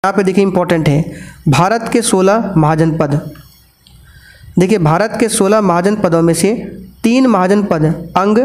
यहाँ पे देखिए इंपॉर्टेंट है, भारत के 16 महाजनपद। देखिए भारत के 16 महाजनपदों में से 3 महाजनपद अंग,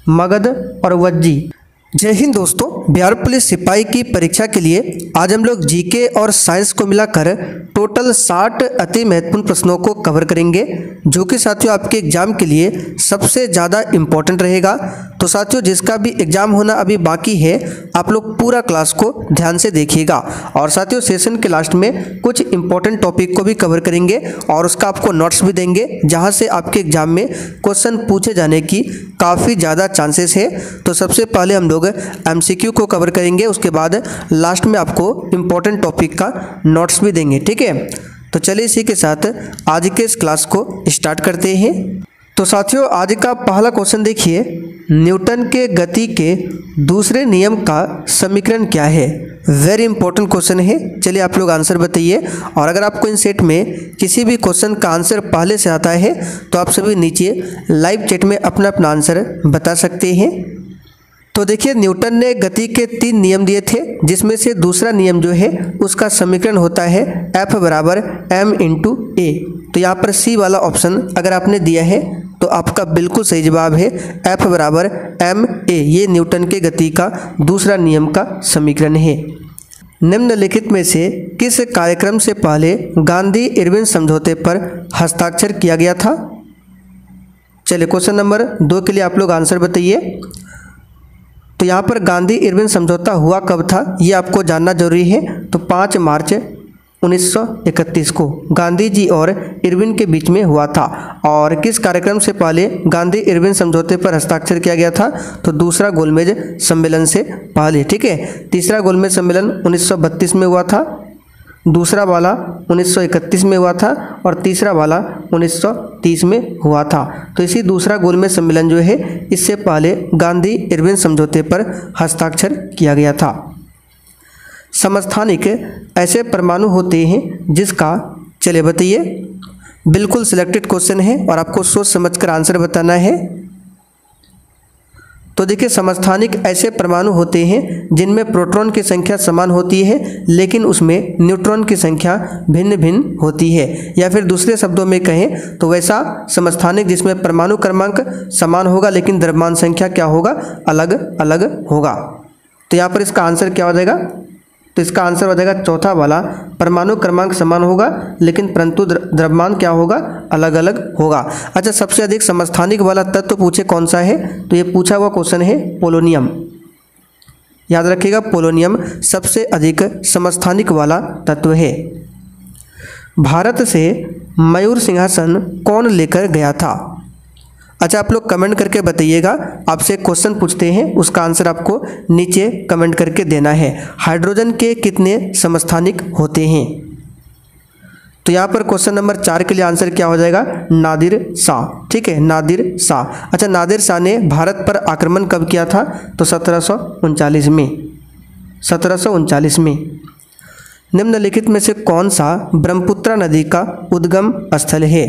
मगध और वज्जी। जय हिंद दोस्तों, बिहार पुलिस सिपाही की परीक्षा के लिए आज हम लोग जीके और साइंस को मिलाकर टोटल 60 अति महत्वपूर्ण प्रश्नों को कवर करेंगे, जो कि साथियों आपके एग्जाम के लिए सबसे ज़्यादा इम्पोर्टेंट रहेगा। तो साथियों जिसका भी एग्जाम होना अभी बाकी है, आप लोग पूरा क्लास को ध्यान से देखिएगा। और साथियों सेशन के लास्ट में कुछ इंपॉर्टेंट टॉपिक को भी कवर करेंगे और उसका आपको नोट्स भी देंगे, जहाँ से आपके एग्जाम में क्वेश्चन पूछे जाने की काफ़ी ज़्यादा चांसेस है। तो सबसे पहले हम लोग एमसीक्यू को कवर करेंगे, उसके बाद लास्ट में आपको इम्पोर्टेंट टॉपिक का नोट्स भी देंगे, ठीक है। तो चलिए इसी के साथ आज के इस क्लास को स्टार्ट करते हैं। तो साथियों आज का पहला क्वेश्चन देखिए, न्यूटन के गति के दूसरे नियम का समीकरण क्या है। वेरी इंपॉर्टेंट क्वेश्चन है, चलिए आप लोग आंसर बताइए। और अगर आपको इन सेट में किसी भी क्वेश्चन का आंसर पहले से आता है तो आप सभी नीचे लाइव चैट में अपना अपना आंसर बता सकते हैं। तो देखिए न्यूटन ने गति के 3 नियम दिए थे, जिसमें से दूसरा नियम जो है उसका समीकरण होता है F बराबर m इंटू ए। तो यहाँ पर सी वाला ऑप्शन अगर आपने दिया है तो आपका बिल्कुल सही जवाब है, F बराबर m a। ये न्यूटन के गति का दूसरा नियम का समीकरण है। निम्नलिखित में से किस कार्यक्रम से पहले गांधी इरविन समझौते पर हस्ताक्षर किया गया था। चलिए क्वेश्चन नंबर 2 के लिए आप लोग आंसर बताइए। तो यहाँ पर गांधी इरविन समझौता हुआ कब था, ये आपको जानना जरूरी है। तो 5 मार्च 1931 को गांधी जी और इरविन के बीच में हुआ था। और किस कार्यक्रम से पहले गांधी इरविन समझौते पर हस्ताक्षर किया गया था, तो दूसरा गोलमेज सम्मेलन से पहले, ठीक है। तीसरा गोलमेज सम्मेलन 1932 में हुआ था, दूसरा वाला 1931 में हुआ था और तीसरा वाला 1930 में हुआ था। तो इसी दूसरा गोलमेज सम्मेलन जो है इससे पहले गांधी इरविन समझौते पर हस्ताक्षर किया गया था। समस्थानिक ऐसे परमाणु होते हैं जिसका, चलिए बताइए, बिल्कुल सिलेक्टेड क्वेश्चन है और आपको सोच समझकर आंसर बताना है। तो देखिए समस्थानिक ऐसे परमाणु होते हैं जिनमें प्रोटॉन की संख्या समान होती है, लेकिन उसमें न्यूट्रॉन की संख्या भिन्न भिन्न होती है। या फिर दूसरे शब्दों में कहें तो वैसा समस्थानिक जिसमें परमाणु क्रमांक समान होगा लेकिन द्रव्यमान संख्या क्या होगा, अलग अलग होगा। तो यहाँ पर इसका आंसर क्या हो जाएगा, तो इसका आंसर हो जाएगा चौथा वाला, परमाणु क्रमांक समान होगा लेकिन परंतु द्रव्यमान क्या होगा, अलग अलग होगा। अच्छा, सबसे अधिक समस्थानिक वाला तत्व पूछे कौन सा है, तो ये पूछा हुआ क्वेश्चन है पोलोनियम। याद रखिएगा पोलोनियम सबसे अधिक समस्थानिक वाला तत्व है। भारत से मयूर सिंहासन कौन लेकर गया था। अच्छा, आप लोग कमेंट करके बताइएगा, आपसे क्वेश्चन पूछते हैं उसका आंसर आपको नीचे कमेंट करके देना है। हाइड्रोजन के कितने समस्थानिक होते हैं। तो यहाँ पर क्वेश्चन नंबर 4 के लिए आंसर क्या हो जाएगा, नादिर शाह, ठीक है, नादिर शाह। अच्छा, नादिर शाह ने भारत पर आक्रमण कब किया था, तो 1739 में, 1739 में। निम्नलिखित में से कौन सा ब्रह्मपुत्र नदी का उद्गम स्थल है।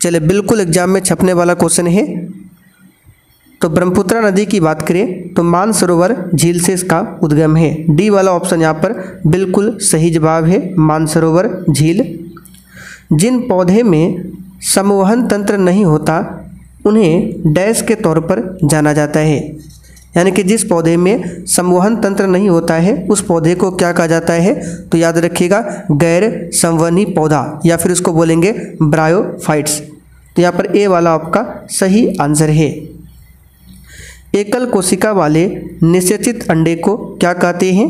चलिए बिल्कुल एग्जाम में छपने वाला क्वेश्चन है। तो ब्रह्मपुत्र नदी की बात करें तो मानसरोवर झील से इसका उद्गम है। डी वाला ऑप्शन यहाँ पर बिल्कुल सही जवाब है, मानसरोवर झील। जिन पौधे में संवहन तंत्र नहीं होता उन्हें डैश के तौर पर जाना जाता है। यानी कि जिस पौधे में संवहन तंत्र नहीं होता है उस पौधे को क्या कहा जाता है, तो याद रखिएगा गैर संवहनी पौधा, या फिर उसको बोलेंगे ब्रायोफाइट्स। तो यहाँ पर ए वाला आपका सही आंसर है। एकल कोशिका वाले निषेचित अंडे को क्या कहते हैं,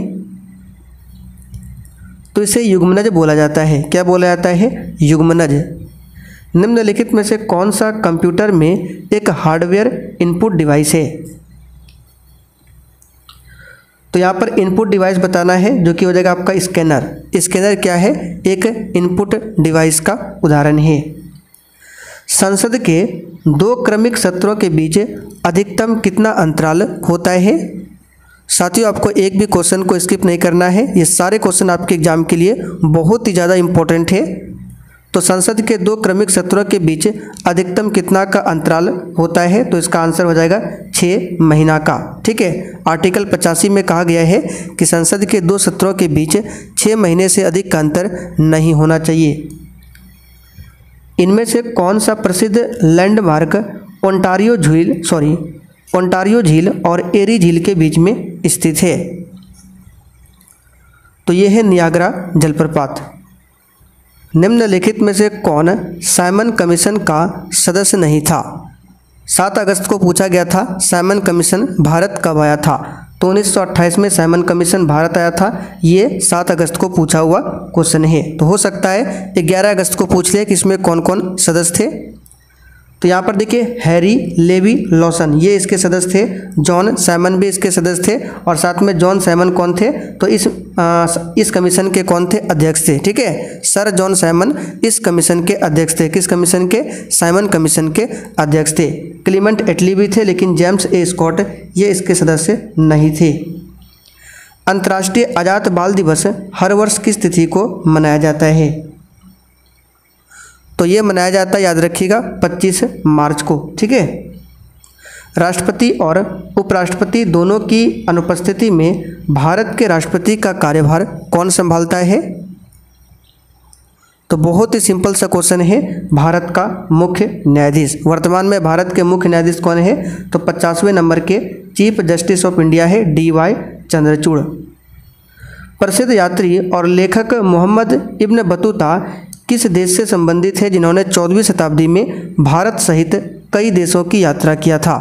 तो इसे युग्मनज बोला जाता है। क्या बोला जाता है, युग्मनज। निम्नलिखित में से कौन सा कंप्यूटर में एक हार्डवेयर इनपुट डिवाइस है। तो यहाँ पर इनपुट डिवाइस बताना है, जो कि हो जाएगा आपका स्कैनर। स्कैनर क्या है, एक इनपुट डिवाइस का उदाहरण है। संसद के 2 क्रमिक सत्रों के बीच अधिकतम कितना अंतराल होता है। साथियों आपको एक भी क्वेश्चन को स्किप नहीं करना है, ये सारे क्वेश्चन आपके एग्जाम के लिए बहुत ही ज़्यादा इम्पोर्टेंट है। तो संसद के 2 क्रमिक सत्रों के बीच अधिकतम कितना का अंतराल होता है, तो इसका आंसर हो जाएगा 6 महीना का। ठीक है, आर्टिकल 85 में कहा गया है कि संसद के 2 सत्रों के बीच 6 महीने से अधिक का अंतर नहीं होना चाहिए। इनमें से कौन सा प्रसिद्ध लैंडमार्क ओंटारियो झील और एरी झील के बीच में स्थित है? तो ये है नियाग्रा जलप्रपात। निम्नलिखित में से कौन साइमन कमीशन का सदस्य नहीं था? 7 अगस्त को पूछा गया था साइमन कमीशन भारत कब आया था? तो 1928 में साइमन कमीशन भारत आया था। ये 7 अगस्त को पूछा हुआ क्वेश्चन है। तो हो सकता है 11 अगस्त को पूछ ले कि इसमें कौन कौन सदस्य थे। तो यहाँ पर देखिए हैरी लेवी लॉसन ये इसके सदस्य थे, जॉन साइमन भी इसके सदस्य थे, और साथ में जॉन साइमन कौन थे? तो इस कमीशन के कौन थे? अध्यक्ष थे। ठीक है, सर जॉन साइमन इस कमीशन के अध्यक्ष थे। किस कमीशन के? साइमन कमीशन के अध्यक्ष थे। क्लीमेंट एटली भी थे, लेकिन जेम्स ए स्कॉट ये इसके सदस्य नहीं थे। अंतर्राष्ट्रीय आज़ाद बाल दिवस हर वर्ष किस तिथि को मनाया जाता है? तो ये मनाया जाता है, याद रखिएगा, 25 मार्च को। ठीक है, राष्ट्रपति और उपराष्ट्रपति दोनों की अनुपस्थिति में भारत के राष्ट्रपति का कार्यभार कौन संभालता है? तो बहुत ही सिंपल सा क्वेश्चन है, भारत का मुख्य न्यायाधीश। वर्तमान में भारत के मुख्य न्यायाधीश कौन है? तो 50वें नंबर के चीफ जस्टिस ऑफ इंडिया है DY चंद्रचूड़। प्रसिद्ध यात्री और लेखक मोहम्मद इब्न बतूता किस देश से संबंधित है जिन्होंने 14वीं शताब्दी में भारत सहित कई देशों की यात्रा किया था?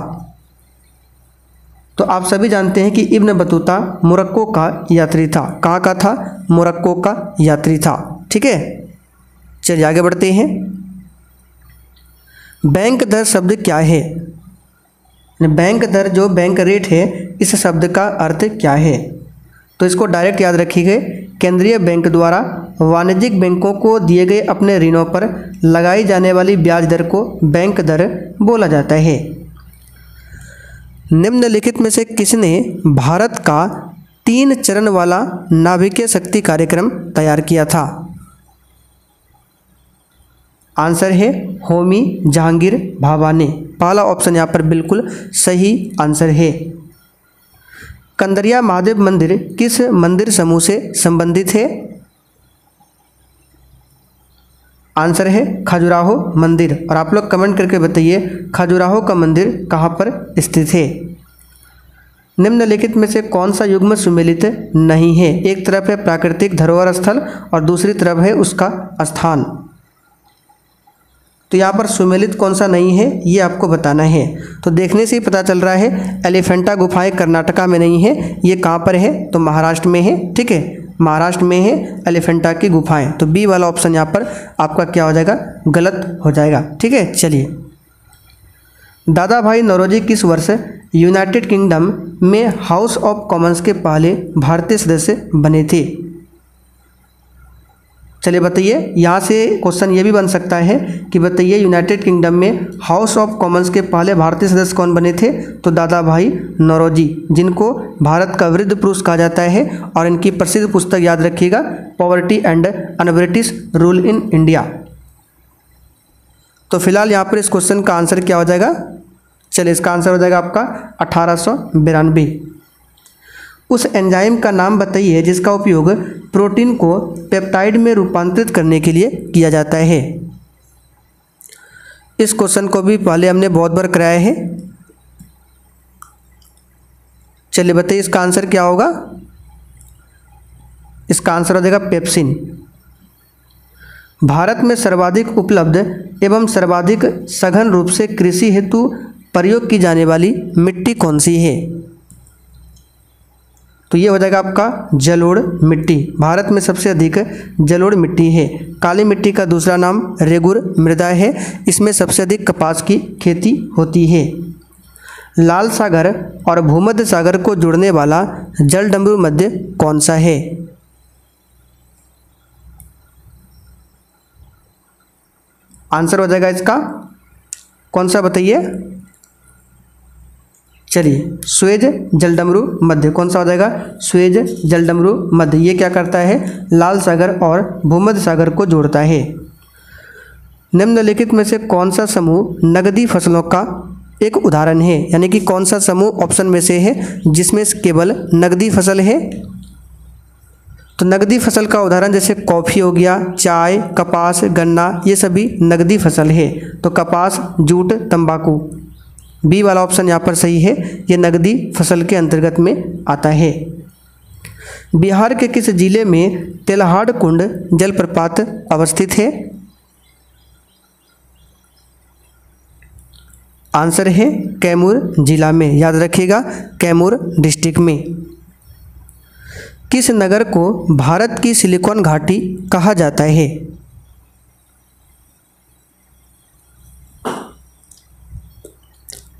तो आप सभी जानते हैं कि इब्न बतूता मोरक्को का यात्री था। कहाँ का था? मोरक्को का यात्री था। ठीक है, चलिए आगे बढ़ते हैं। बैंक दर शब्द क्या है? बैंक दर जो बैंक रेट है, इस शब्द का अर्थ क्या है? तो इसको डायरेक्ट याद रखिए, केंद्रीय बैंक द्वारा वाणिज्यिक बैंकों को दिए गए अपने ऋणों पर लगाई जाने वाली ब्याज दर को बैंक दर बोला जाता है। निम्नलिखित में से किसने भारत का 3 चरण वाला नाभिकीय शक्ति कार्यक्रम तैयार किया था? आंसर है होमी जहांगीर भाभा ने। पहला ऑप्शन यहाँ पर बिल्कुल सही आंसर है। कंदरिया महादेव मंदिर किस मंदिर समूह से संबंधित है? आंसर है खजुराहो मंदिर। और आप लोग कमेंट करके बताइए खजुराहो का मंदिर कहाँ पर स्थित है। निम्नलिखित में से कौन सा युग्म सुमेलित नहीं है? एक तरफ है प्राकृतिक धरोहर स्थल और दूसरी तरफ है उसका स्थान। तो यहाँ पर सुमेलित कौन सा नहीं है ये आपको बताना है। तो देखने से ही पता चल रहा है एलिफेंटा गुफाएं कर्नाटका में नहीं है, ये कहाँ पर है? तो महाराष्ट्र में है। ठीक है, महाराष्ट्र में है एलिफेंटा की गुफाएं। तो बी वाला ऑप्शन यहाँ पर आपका क्या हो जाएगा? गलत हो जाएगा। ठीक है, चलिए। दादा भाई नौरोजी किस वर्ष यूनाइटेड किंगडम में हाउस ऑफ कॉमन्स के पहले भारतीय सदस्य बने थे? चलिए बताइए। यहाँ से क्वेश्चन ये भी बन सकता है कि बताइए यूनाइटेड किंगडम में हाउस ऑफ कॉमन्स के पहले भारतीय सदस्य कौन बने थे? तो दादा भाई नौरोजी, जिनको भारत का वृद्ध पुरुष कहा जाता है। और इनकी प्रसिद्ध पुस्तक याद रखिएगा, poverty and un British rule in India. तो फिलहाल यहाँ पर इस क्वेश्चन का आंसर क्या हो जाएगा? चलिए, इसका आंसर हो जाएगा आपका 1892। उस एंजाइम का नाम बताइए जिसका उपयोग प्रोटीन को पेप्टाइड में रूपांतरित करने के लिए किया जाता है। इस क्वेश्चन को भी पहले हमने बहुत बार कराया है। चलिए बताइए इसका आंसर क्या होगा? इसका आंसर हो जाएगा पेप्सिन। भारत में सर्वाधिक उपलब्ध एवं सर्वाधिक सघन रूप से कृषि हेतु प्रयोग की जाने वाली मिट्टी कौन सी है? तो ये हो जाएगा आपका जलोढ़ मिट्टी। भारत में सबसे अधिक जलोढ़ मिट्टी है। काली मिट्टी का दूसरा नाम रेगुर मृदा है। इसमें सबसे अधिक कपास की खेती होती है। लाल सागर और भूमध्य सागर को जोड़ने वाला जलडमरू मध्य कौन सा है? आंसर हो जाएगा इसका कौन सा बताइए? चलिए, स्वेज जलडमरू मध्य। कौन सा हो जाएगा? स्वेज जलडमरू मध्य। ये क्या करता है? लाल सागर और भूमध्य सागर को जोड़ता है। निम्नलिखित में से कौन सा समूह नकदी फसलों का एक उदाहरण है, यानी कि कौन सा समूह ऑप्शन में से है जिसमें केवल नकदी फसल है। तो नकदी फसल का उदाहरण जैसे कॉफ़ी हो गया, चाय, कपास, गन्ना, ये सभी नकदी फसल है। तो कपास, जूट, तंबाकू, बी वाला ऑप्शन यहाँ पर सही है, ये नकदी फसल के अंतर्गत में आता है। बिहार के किस जिले में तेल्हाड़ कुंड जलप्रपात अवस्थित है? आंसर है कैमूर जिला में, याद रखिएगा कैमूर डिस्ट्रिक्ट में। किस नगर को भारत की सिलिकॉन घाटी कहा जाता है?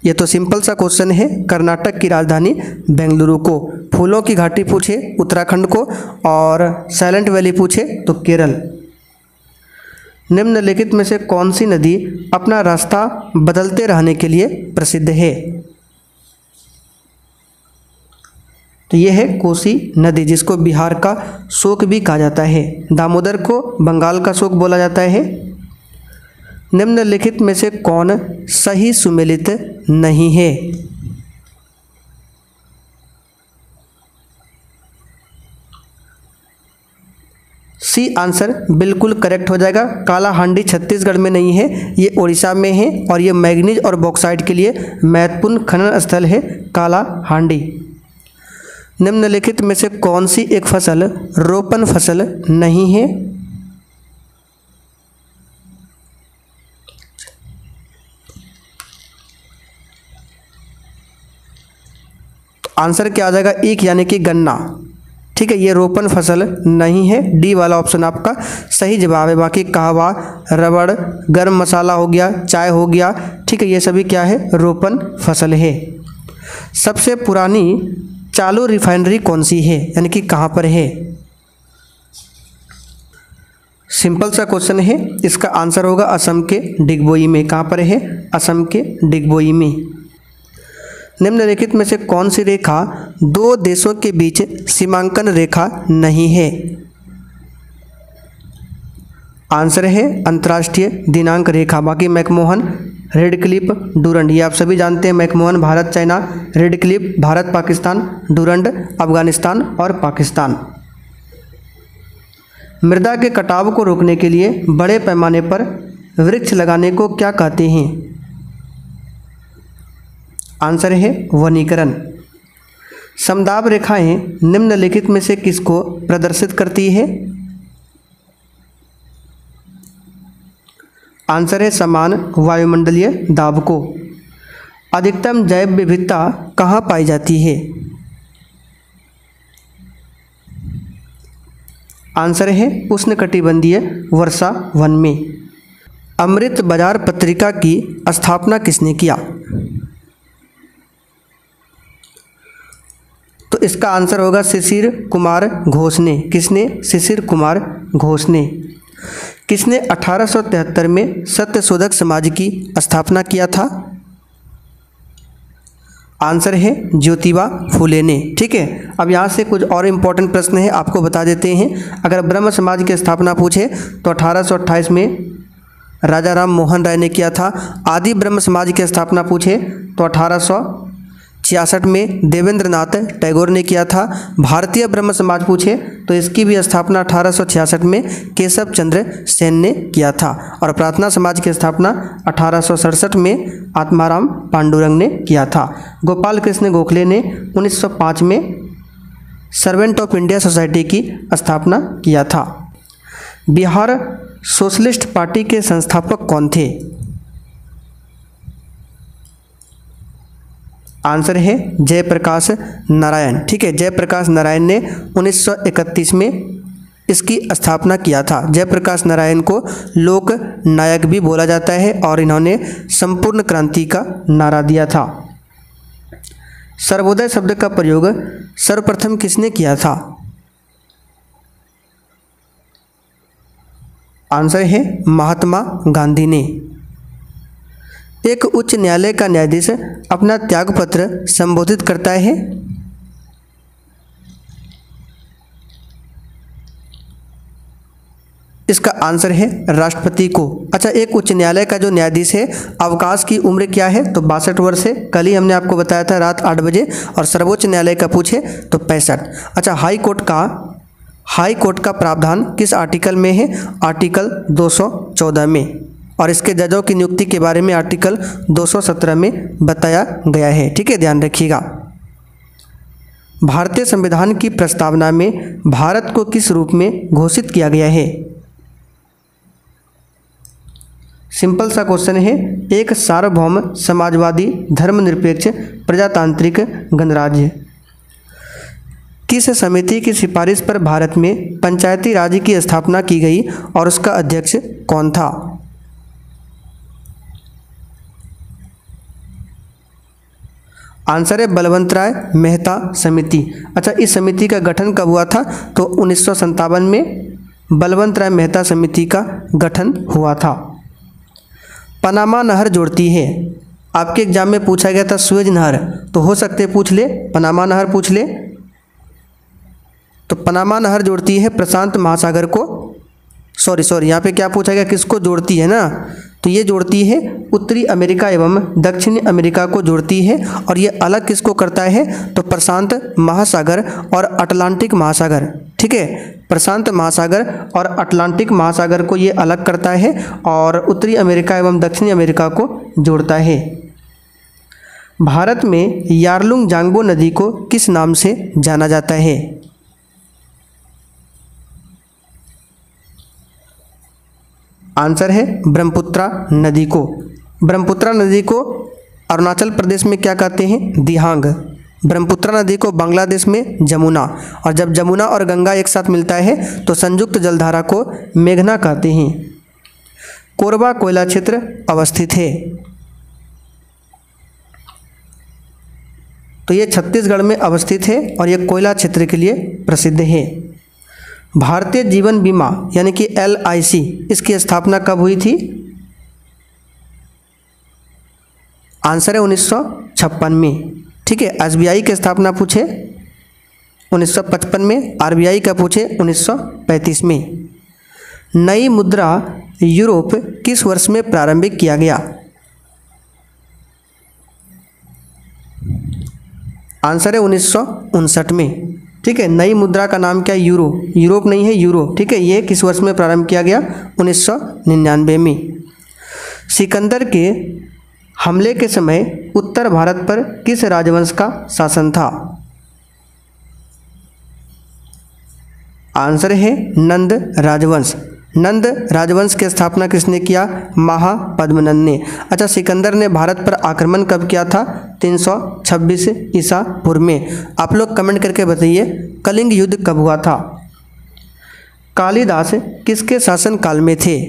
ये तो सिंपल सा क्वेश्चन है। कर्नाटक की राजधानी बेंगलुरु को। फूलों की घाटी पूछे उत्तराखंड को, और साइलेंट वैली पूछे तो केरल। निम्नलिखित में से कौन सी नदी अपना रास्ता बदलते रहने के लिए प्रसिद्ध है? तो यह है कोसी नदी, जिसको बिहार का शोक भी कहा जाता है। दामोदर को बंगाल का शोक बोला जाता है। निम्नलिखित में से कौन सही सुमेलित नहीं है? सी आंसर बिल्कुल करेक्ट हो जाएगा। काला हांडी छत्तीसगढ़ में नहीं है, ये उड़ीसा में है, और ये मैग्नीज और बॉक्साइट के लिए महत्वपूर्ण खनन स्थल है काला हांडी। निम्नलिखित में से कौन सी एक फसल रोपण फसल नहीं है? आंसर क्या आ जाएगा? एक, यानी कि गन्ना। ठीक है, ये रोपण फसल नहीं है। डी वाला ऑप्शन आपका सही जवाब है। बाकी कहवा, रबड़, गर्म मसाला हो गया, चाय हो गया, ठीक है, ये सभी क्या है? रोपण फसल है। सबसे पुरानी चालू रिफाइनरी कौन सी है, यानी कि कहाँ पर है? सिंपल सा क्वेश्चन है, इसका आंसर होगा असम के डिगबोई में। कहाँ पर है? असम के डिगबोई में। निम्नलिखित में से कौन सी रेखा दो देशों के बीच सीमांकन रेखा नहीं है? आंसर है अंतर्राष्ट्रीय दिनांक रेखा। बाकी मैकमोहन, रेड क्लिप, डूरंड, ये आप सभी जानते हैं। McMahon Bharat China, red clip Bharat Pakistan, Durand Afghanistan और पाकिस्तान। मृदा के कटाव को रोकने के लिए बड़े पैमाने पर वृक्ष लगाने को क्या कहते हैं? आंसर है वनीकरण। समदाब रेखाएं निम्नलिखित में से किसको प्रदर्शित करती है? आंसर है समान वायुमंडलीय दाब को। अधिकतम जैव विविधता कहाँ पाई जाती है? आंसर है उष्णकटिबंधीय वर्षा वन में। अमृत बाजार पत्रिका की स्थापना किसने किया? तो इसका आंसर होगा शिशिर कुमार घोष ने। किसने? शिशिर कुमार घोष ने। किसने 1873 में सत्यशोधक समाज की स्थापना किया था? आंसर है ज्योतिबा फूले ने। ठीक है, अब यहाँ से कुछ और इम्पोर्टेंट प्रश्न है, आपको बता देते हैं। अगर ब्रह्म समाज की स्थापना पूछे तो 1828 में राजा राम मोहन राय ने किया था। आदि ब्रह्म समाज की स्थापना पूछे तो 1866 में देवेंद्रनाथ टैगोर ने किया था। भारतीय ब्रह्म समाज पूछे तो इसकी भी स्थापना 1866 में केशव चंद्र सेन ने किया था। और प्रार्थना समाज की स्थापना 1867 में आत्माराम पांडुरंग ने किया था। गोपाल कृष्ण गोखले ने 1905 में सर्वेंट ऑफ इंडिया सोसाइटी की स्थापना किया था। बिहार सोशलिस्ट पार्टी के संस्थापक कौन थे? आंसर है जयप्रकाश नारायण। ठीक है, जयप्रकाश नारायण ने 1931 में इसकी स्थापना किया था। जयप्रकाश नारायण को लोक नायक भी बोला जाता है और इन्होंने संपूर्ण क्रांति का नारा दिया था। सर्वोदय शब्द का प्रयोग सर्वप्रथम किसने किया था? आंसर है महात्मा गांधी ने। एक उच्च न्यायालय का न्यायाधीश अपना त्यागपत्र संबोधित करता है। इसका आंसर है राष्ट्रपति को। अच्छा, एक उच्च न्यायालय का जो न्यायाधीश है अवकाश की उम्र क्या है, तो 62 वर्ष है। कल ही हमने आपको बताया था रात 8 बजे। और सर्वोच्च न्यायालय का पूछे तो 65। अच्छा, हाई कोर्ट का प्रावधान किस आर्टिकल में है, आर्टिकल 214 में। और इसके जजों की नियुक्ति के बारे में आर्टिकल 217 में बताया गया है। ठीक है, ध्यान रखिएगा। भारतीय संविधान की प्रस्तावना में भारत को किस रूप में घोषित किया गया है। सिंपल सा क्वेश्चन है, एक सार्वभौम समाजवादी धर्मनिरपेक्ष प्रजातांत्रिक गणराज्य। किस समिति की सिफारिश पर भारत में पंचायती राज की स्थापना की गई और उसका अध्यक्ष कौन था। आंसर है बलवंतराय मेहता समिति। अच्छा, इस समिति का गठन कब हुआ था, तो 1957 में बलवंतराय मेहता समिति का गठन हुआ था। पनामा नहर जोड़ती है, आपके एग्जाम में पूछा गया था सुएज नहर, तो हो सकते पूछ ले पनामा नहर पूछ ले। तो पनामा नहर जोड़ती है प्रशांत महासागर को, सॉरी यहाँ पे क्या पूछा गया, किसको जोड़ती है ना, तो ये जोड़ती है उत्तरी अमेरिका एवं दक्षिणी अमेरिका को जोड़ती है। और ये अलग किसको करता है, तो प्रशांत महासागर और अटलांटिक महासागर। ठीक है, प्रशांत महासागर और अटलांटिक महासागर को ये अलग करता है और उत्तरी अमेरिका एवं दक्षिणी अमेरिका को जोड़ता है। भारत में यारलुंग जांगबो नदी को किस नाम से जाना जाता है। आंसर है ब्रह्मपुत्रा नदी को। ब्रह्मपुत्रा नदी को अरुणाचल प्रदेश में क्या कहते हैं, दिहांग। ब्रह्मपुत्रा नदी को बांग्लादेश में जमुना। और जब जमुना और गंगा एक साथ मिलता है तो संयुक्त जलधारा को मेघना कहते हैं। कोरबा कोयला क्षेत्र अवस्थित है, तो ये छत्तीसगढ़ में अवस्थित है और ये कोयला क्षेत्र के लिए प्रसिद्ध है। भारतीय जीवन बीमा यानी कि LIC, इसकी स्थापना कब हुई थी। आंसर है 1956 में। ठीक है, SBI की स्थापना पूछे 1955 में, RBI का पूछे 1935 में। नई मुद्रा यूरोप किस वर्ष में प्रारंभिक किया गया। आंसर है 1959 में। ठीक है, नई मुद्रा का नाम क्या है, यूरो। यूरोप नहीं है, यूरो। ठीक है, ये किस वर्ष में प्रारंभ किया गया, 1999 में। सिकंदर के हमले के समय उत्तर भारत पर किस राजवंश का शासन था। आंसर है नंद राजवंश। नंद राजवंश की स्थापना किसने किया, महापद्मनंद ने। अच्छा, सिकंदर ने भारत पर आक्रमण कब किया था, 326 ईसा पूर्व में। आप लोग कमेंट करके बताइए कलिंग युद्ध कब हुआ था। कालिदास किसके शासन काल में थे।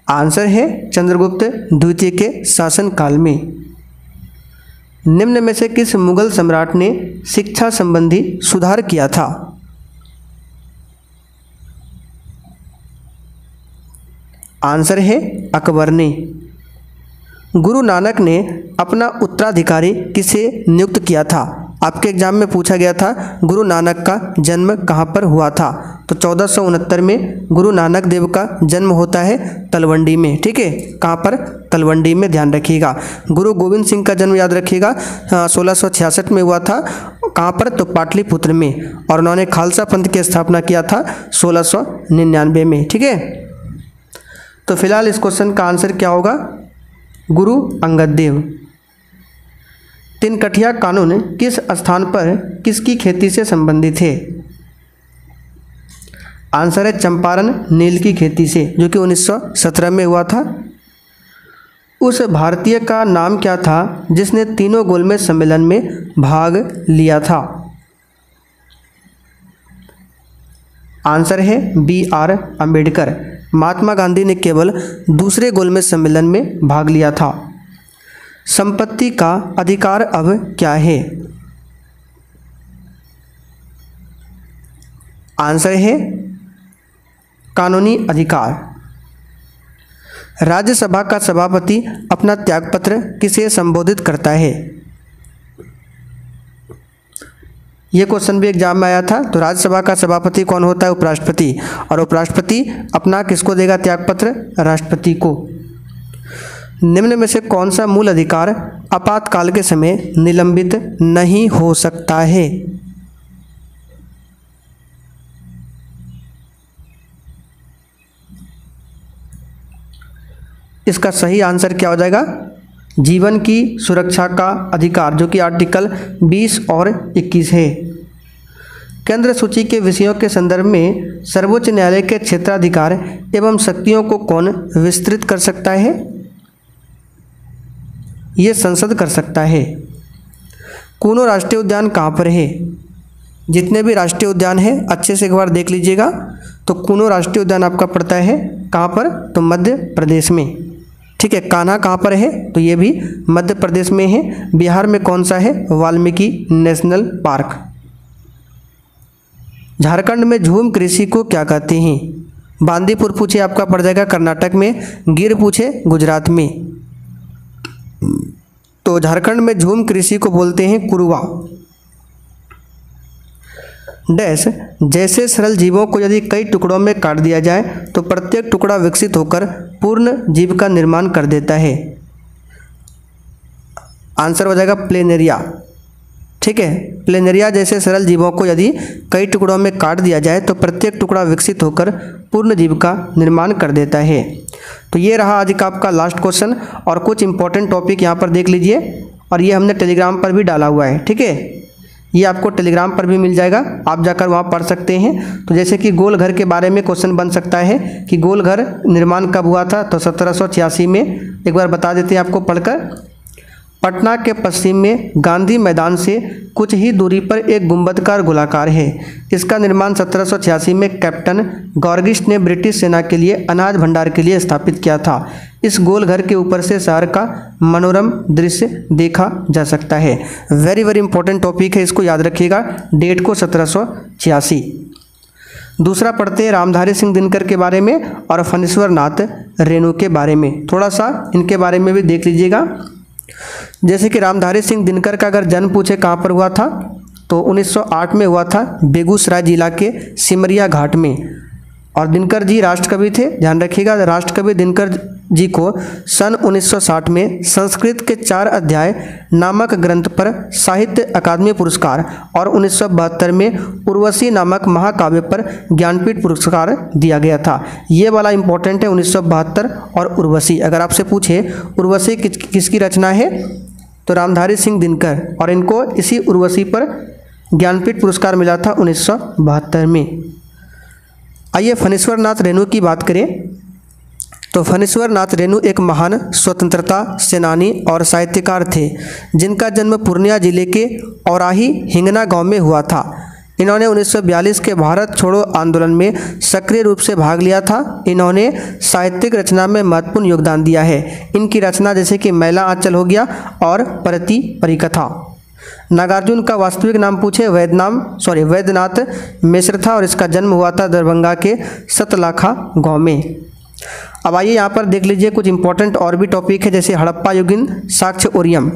आंसर है चंद्रगुप्त द्वितीय के शासन काल में। निम्न में से किस मुगल सम्राट ने शिक्षा संबंधी सुधार किया था। आंसर है अकबर ने। गुरु नानक ने अपना उत्तराधिकारी किसे नियुक्त किया था। आपके एग्जाम में पूछा गया था गुरु नानक का जन्म कहाँ पर हुआ था, तो 1469 में गुरु नानक देव का जन्म होता है तलवंडी में। ठीक है, कहाँ पर, तलवंडी में, ध्यान रखिएगा। गुरु गोविंद सिंह का जन्म याद रखिएगा 1666 में हुआ था। कहाँ पर, तो पाटलिपुत्र में। और उन्होंने खालसा पंथ की स्थापना किया था 1699 में। ठीक है, तो फिलहाल इस क्वेश्चन का आंसर क्या होगा, गुरु अंगद देव। तिनकठिया कानून किस स्थान पर किसकी खेती से संबंधित है। आंसर है चंपारण नील की खेती से, जो कि 1917 में हुआ था। उस भारतीय का नाम क्या था जिसने तीनों गोलमेज सम्मेलन में भाग लिया था। आंसर है BR अम्बेडकर। महात्मा गांधी ने केवल दूसरे गोलमेज सम्मेलन में भाग लिया था। संपत्ति का अधिकार अब क्या है। आंसर है कानूनी अधिकार। राज्यसभा का सभापति अपना त्यागपत्र किसे संबोधित करता है। ये क्वेश्चन भी एग्जाम में आया था। तो राज्यसभा का सभापति कौन होता है? उपराष्ट्रपति। और उपराष्ट्रपति अपना किसको देगा त्यागपत्र? राष्ट्रपति को। निम्न में से कौन सा मूल अधिकार आपातकाल के समय निलंबित नहीं हो सकता है? इसका सही आंसर क्या हो जाएगा? जीवन की सुरक्षा का अधिकार, जो कि आर्टिकल 20 और 21 है। केंद्र सूची के विषयों के संदर्भ में सर्वोच्च न्यायालय के क्षेत्राधिकार एवं शक्तियों को कौन विस्तृत कर सकता है? ये संसद कर सकता है। कूनो राष्ट्रीय उद्यान कहाँ पर है? जितने भी राष्ट्रीय उद्यान है अच्छे से एक बार देख लीजिएगा। तो कूनो राष्ट्रीय उद्यान आपका पड़ता है कहाँ पर? तो मध्य प्रदेश में। ठीक है। कान्हा कहाँ पर है? तो ये भी मध्य प्रदेश में है। बिहार में कौन सा है? Valmiki national park. झारखंड में झूम कृषि को क्या कहते हैं? बांदीपुर पूछे आपका पड़ जाएगा कर्नाटक में, गिर पूछे गुजरात में। तो झारखंड में झूम कृषि को बोलते हैं कुरुवा। डैश जैसे सरल जीवों को यदि कई टुकड़ों में काट दिया जाए तो प्रत्येक टुकड़ा विकसित होकर पूर्ण जीव का निर्माण कर देता है। आंसर हो जाएगा प्लेनेरिया। ठीक है। प्लेनेरिया जैसे सरल जीवों को यदि कई टुकड़ों में काट दिया जाए तो प्रत्येक टुकड़ा विकसित होकर पूर्ण जीव का निर्माण कर देता है। तो ये रहा आज का आपका लास्ट क्वेश्चन। और कुछ इंपॉर्टेंट टॉपिक यहाँ पर देख लीजिए, और ये हमने टेलीग्राम पर भी डाला हुआ है। ठीक है। ये आपको टेलीग्राम पर भी मिल जाएगा, आप जाकर वहाँ पढ़ सकते हैं। तो जैसे कि गोल घर के बारे में क्वेश्चन बन सकता है कि गोल घर निर्माण कब हुआ था? तो 1786 में। एक बार बता देते हैं आपको पढ़कर। पटना के पश्चिम में गांधी मैदान से कुछ ही दूरी पर एक गुंबदकार गोलाकार है। इसका निर्माण 1786 में कैप्टन गॉर्गिस्ट ने ब्रिटिश सेना के लिए अनाज भंडार के लिए स्थापित किया था। इस गोल घर के ऊपर से शहर का मनोरम दृश्य देखा जा सकता है। वेरी वेरी इंपॉर्टेंट टॉपिक है, इसको याद रखिएगा, डेट को 1786। दूसरा पढ़ते हैं रामधारी सिंह दिनकर के बारे में और फणीश्वर नाथ रेणु के बारे में। थोड़ा सा इनके बारे में भी देख लीजिएगा। जैसे कि रामधारी सिंह दिनकर का अगर जन्म पूछे कहाँ पर हुआ था, तो 1908 में हुआ था बेगूसराय जिला के सिमरिया घाट में। और दिनकर जी राष्ट्रकवि थे, ध्यान रखिएगा। राष्ट्रकवि दिनकर जी को सन 1960 में संस्कृत के 4 अध्याय नामक ग्रंथ पर साहित्य अकादमी पुरस्कार और 1972 में उर्वशी नामक महाकाव्य पर ज्ञानपीठ पुरस्कार दिया गया था। ये वाला इंपॉर्टेंट है, 1972 और उर्वशी। अगर आपसे पूछे उर्वशी किसकी रचना है, तो रामधारी सिंह दिनकर, और इनको इसी उर्वशी पर ज्ञानपीठ पुरस्कार मिला था 1972 में। आइए फणीश्वर नाथ रेणु की बात करें। तो फणीश्वर नाथ रेणु एक महान स्वतंत्रता सेनानी और साहित्यकार थे, जिनका जन्म पूर्णिया जिले के औराही हिंगना गांव में हुआ था। इन्होंने 1942 के भारत छोड़ो आंदोलन में सक्रिय रूप से भाग लिया था। इन्होंने साहित्यिक रचना में महत्वपूर्ण योगदान दिया है। इनकी रचना जैसे कि मैला आंचल हो गया और परति परिकथा। नागार्जुन का वास्तविक नाम पूछे वैद्यनाथ मिश्र था, और इसका जन्म हुआ था दरभंगा के सतलाखा गांव में। अब आइए यहाँ पर देख लीजिए कुछ इंपॉर्टेंट और भी टॉपिक है, जैसे हड़प्पा युगीन साक्ष्य ओरियम।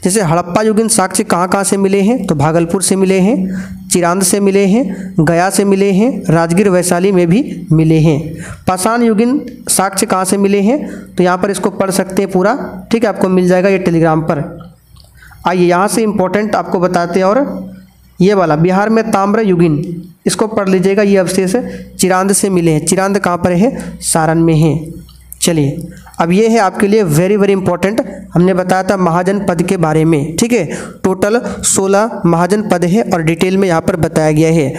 जैसे हड़प्पा युगीन साक्ष्य कहाँ कहाँ से मिले हैं, तो भागलपुर से मिले हैं, चिरांद से मिले हैं, गया से मिले हैं, राजगीर वैशाली में भी मिले हैं। पाषाण युगीन साक्ष्य कहाँ से मिले हैं, तो यहाँ पर इसको पढ़ सकते हैं पूरा। ठीक है, आपको मिल जाएगा ये टेलीग्राम पर। आइए यहाँ से इम्पोर्टेंट आपको बताते हैं। और ये वाला बिहार में ताम्र युगीन, इसको पढ़ लीजिएगा। ये अवशेष चिरांद से मिले हैं। चिरांद कहाँ पर है, सारण में है। चलिए अब ये है आपके लिए वेरी वेरी इंपॉर्टेंट, हमने बताया था महाजन पद के बारे में। ठीक है, टोटल 16 महाजन पद है और डिटेल में यहाँ पर बताया गया है।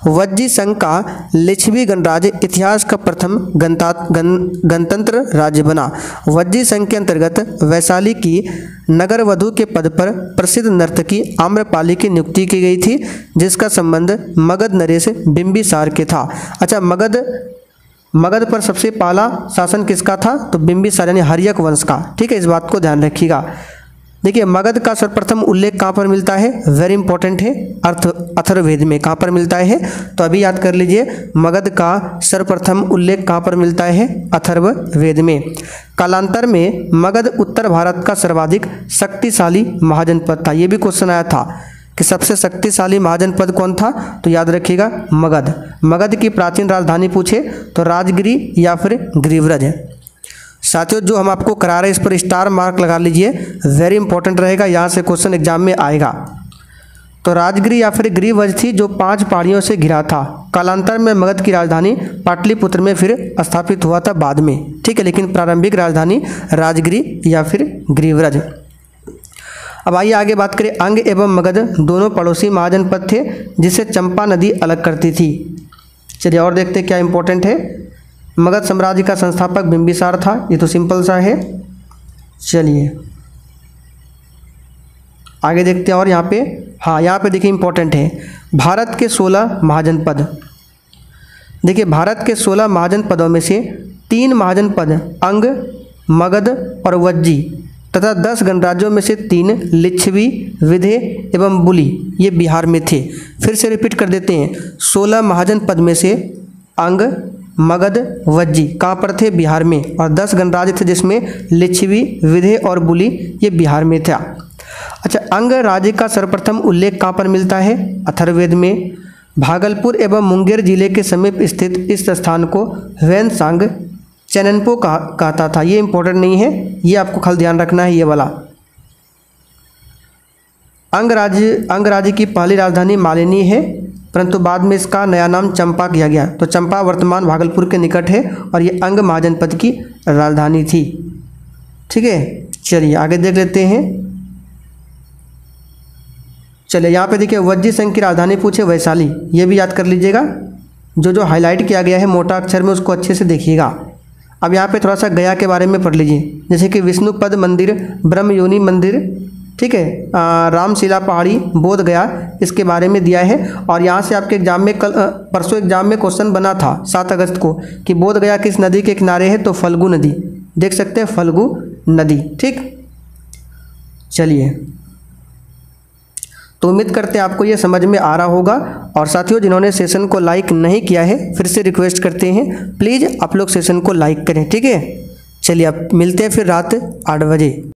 वज्जी संघ का लिच्छवी गणराज्य इतिहास का प्रथम गणतंत्र राज्य बना। वज्जी संघ के अंतर्गत वैशाली की नगर वधु के पद पर प्रसिद्ध नर्तकी आम्रपाली की नियुक्ति की गई थी, जिसका संबंध मगध नरेश बिंबिसार के था। अच्छा, मगध पर सबसे पहला शासन किसका था, तो बिंबिसार यानी हर्यक वंश का। ठीक है, इस बात को ध्यान रखिएगा। देखिए मगध का सर्वप्रथम उल्लेख कहाँ पर मिलता है, वेरी इंपॉर्टेंट है, अथर्ववेद में। कहाँ पर मिलता है, तो अभी याद कर लीजिए, मगध का सर्वप्रथम उल्लेख कहाँ पर मिलता है, अथर्ववेद में। कालांतर में मगध उत्तर भारत का सर्वाधिक शक्तिशाली महाजनपद था। ये भी क्वेश्चन आया था कि सबसे शक्तिशाली महाजनपद कौन था, तो याद रखिएगा मगध। मगध की प्राचीन राजधानी पूछे तो राजगिरी या फिर ग्रीवरज। साथियों जो हम आपको करा रहे हैं इस पर स्टार मार्क लगा लीजिए, वेरी इंपॉर्टेंट रहेगा, यहाँ से क्वेश्चन एग्जाम में आएगा। तो राजगिरी या फिर ग्रीवज थी जो 5 पहाड़ियों से घिरा था। कालांतर में मगध की राजधानी पाटलिपुत्र में फिर स्थापित हुआ था बाद में, ठीक है, लेकिन प्रारंभिक राजधानी राजगिरी या फिर ग्रीवरज। अब आइए आगे बात करें। अंग एवं मगध दोनों पड़ोसी महाजनपद थे जिसे चंपा नदी अलग करती थी। चलिए और देखते हैं क्या इंपॉर्टेंट है। मगध साम्राज्य का संस्थापक बिंबिसार था, ये तो सिंपल सा है। चलिए आगे देखते हैं। और यहाँ पे यहाँ पे देखिए इंपॉर्टेंट है, भारत के 16 महाजनपद। देखिए भारत के 16 महाजनपदों में से 3 महाजनपद अंग, मगध और वज्जी तथा 10 गणराज्यों में से 3 लिच्छवी, विधे एवं बुली ये बिहार में थे। फिर से रिपीट कर देते हैं, 16 महाजनपद में से अंग, मगध, वज्जी कहाँ पर थे, बिहार में, और 10 गणराज्य थे जिसमें लिच्छवी, विधे और बुली ये बिहार में था। अच्छा, अंग राज्य का सर्वप्रथम उल्लेख कहाँ पर मिलता है, अथर्ववेद में। भागलपुर एवं मुंगेर जिले के समीप स्थित इस स्थान को वैनसांग चैननपो कहता था। ये इंपॉर्टेंट नहीं है, ये आपको खाली ध्यान रखना है, ये वाला। अंग राज्य की पहली राजधानी मालिनी है, परंतु बाद में इसका नया नाम चंपा किया गया। तो चंपा वर्तमान भागलपुर के निकट है और ये अंग महाजनपद की राजधानी थी, ठीक है। चलिए आगे देख लेते हैं। चलिए यहाँ पे देखिए वज्जी संघ की राजधानी पूछे वैशाली, ये भी याद कर लीजिएगा। जो हाईलाइट किया गया है मोटा अक्षर में उसको अच्छे से देखिएगा। अब यहाँ पे थोड़ा सा गया के बारे में पढ़ लीजिए, जैसे कि विष्णुपद मंदिर, ब्रह्म योनि मंदिर, ठीक है, रामशिला पहाड़ी, बोध गया, इसके बारे में दिया है। और यहाँ से आपके एग्जाम में परसों एग्जाम में क्वेश्चन बना था 7 अगस्त को कि बोध गया किस नदी के किनारे है, तो फल्गु नदी, देख सकते हैं फल्गु नदी, ठीक। चलिए तो उम्मीद करते हैं आपको ये समझ में आ रहा होगा। और साथियों जिन्होंने सेशन को लाइक नहीं किया है फिर से रिक्वेस्ट करते हैं, प्लीज़ आप लोग सेशन को लाइक करें, ठीक है। चलिए अब मिलते हैं फिर रात 8 बजे।